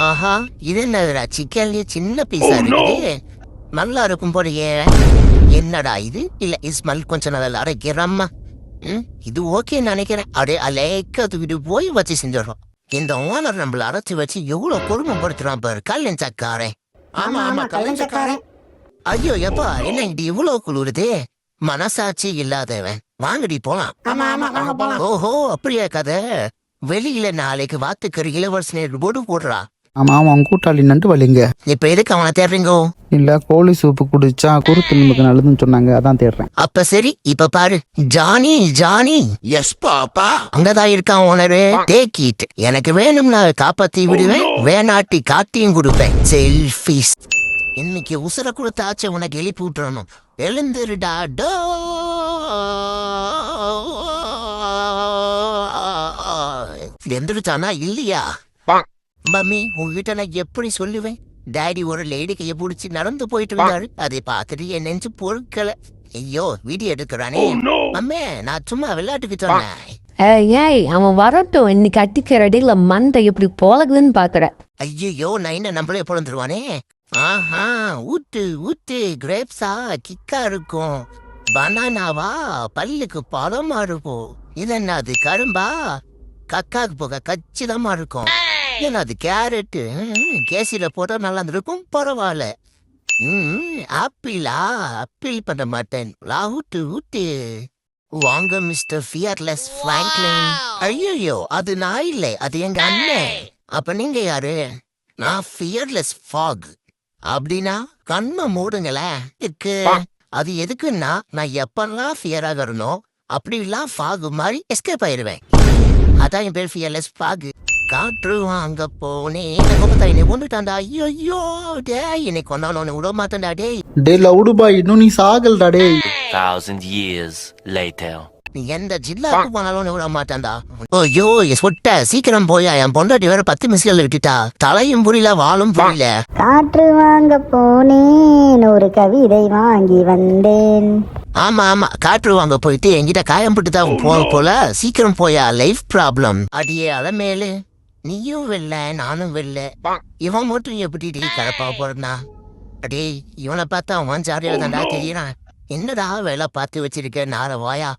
ஆஹா, இது என்னதுடா சிக்கன்லயே சின்ன பீஸா இருக்குது. நல்லா இருக்கும் போலயே. என்னடா இது? இல்ல ஸ்மெல் கொஞ்சம் நல்லா அரைக்கிறம்மா. இது ஓகேன்னு நினைக்கிறேன். அப்படியே அலேக்க தூக்கிட்டு போய் வச்சு செஞ்சிடறோம். இந்த ஓனர் நம்மள அரைச்சு வச்சு எவ்வளவு கொடுமைப்படுத்துறான் பாரு. கல்யாண சக்காரன். ஆமா ஆமா கலைஞக்காரன். ஐயோ எப்பா என்ன இப்படி இவ்வளவு குளிருதே. மனசாட்சி இல்லாதவன். வாங்கடி போலாம். ஆமா ஆமா வாங்க போலாம். ஓஹோ அப்படியே கதை. வெளியில நாளைக்கு வாத்துக்கறி இளவரசன் போட்டு போடுறா. ஆமா அவன் கூட்டாளி நண்டு வலிங்க. இப்ப எதுக்கு அவனை தேடுறீங்கோ? இல்ல கோழி சூப்பு குடிச்சா குருத்து நமக்கு நல்லதுன்னு சொன்னாங்க, அதான் தேடுறேன். அப்ப சரி இப்ப பாரு. Johnny Johnny. Yes papa. அங்கதான் இருக்கான் ஓனரு. Take it. எனக்கு வேணும்னா காப்பாத்தி விடுவேன், வேணாட்டி காட்டியும் கொடுப்பேன். செல்ஃபிஸ். இன்னைக்கு உசுர கொடுத்தாச்சு உனக்கு எழுப்பி விட்டுறணும். எழுந்துருடா டோ. எந்திரிச்சானா இல்லையா? மம்மி உங்ககிட்ட நான் எப்படி சொல்லுவேன்? டாடி ஒரு லேடி கைய பிடிச்சி நடந்து போயிட்டு இருந்தாரு. அதை பார்த்துட்டு என் நெஞ்சு பொறுக்கல. ஐயோ வீடியோ எடுக்கிறானே. அம்மே நான் சும்மா விளையாட்டுக்கு சொன்னேன். ஏய் அவன் வரட்டும், இன்னைக்கு அட்டிக்கிற இடையில மண்டை எப்படி போலகுதுன்னு பாக்குறேன். ஐயோ நான் என்ன நம்மளே பிறந்துருவானே. ஆஹா ஊட்டு ஊட்டு. கிரேப்ஸா கிக்கா இருக்கும். பனானாவா பல்லுக்கு பழமா இருக்கும். இது என்னது கரும்பா? கக்காக்கு போக கச்சிதமா இருக்கும். என்னது கேரட்டு? கேசில போட்டா நல்லா இருக்கும். பரவாயில்ல. ஆப்பிளா? ஆப்பிள் பண்ண மாட்டேன். ஊட்டு ஊட்டு. வாங்க மிஸ்டர் ஃபியர்லெஸ் ஃப்ராங்க்லின். ஐயோ அது நான் இல்லை, அது எங்க அண்ணன். அப்ப நீங்க யாரு? நான் ஃபியர்லெஸ் ஃபாக். அப்படின்னா கண்ணை மூடுங்களேன். இருக்கு. அது எதுக்குன்னா நான் எப்பெல்லாம் ஃபியராக இருந்தோம் அப்படிலாம் ஃபாகு மாதிரி எஸ்கேப் ஆயிடுவேன். அதான் என் பேர் ஃபியர்லெஸ் ஃபாகு. காற்று வாங்க போனேன் கொண்டுட்டான்டா. ஐயோ டே என்னை கொண்டாடணும் விட மாட்டேன்டா டே. டே லவுடுபா இன்னும் நீ சாகல்டா டே. 1000 years later. நீ எந்த ஜில்லாக்கு போனாலும் விட மாட்டான்டா. ஐயோ சொட்ட சீக்கிரம் போயா. என் பொண்டாட்டி வேற 10 மிஸ்கல்ல விட்டுட்டா. தலையும் புரியல வாழும் புரியல. காற்று வாங்க போனேன் ஒரு கவிதை வாங்கி வந்தேன். ஆமா ஆமா காற்று வாங்க போயிட்டு என்கிட்ட காயம் போட்டு தான் போல. சீக்கிரம் போயா, லைஃப் ப்ராப்ளம். அடியே அலமேலு நீயும் வெல்ல நானும் வெல்ல. இவன் மட்டும் எப்படி கலப்பா போறா? அடே இவனை பார்த்தா அவன் ஜாலியா தான்டா தெரியறான். என்னடா வேலை பார்த்து வச்சிருக்க நார வாயா.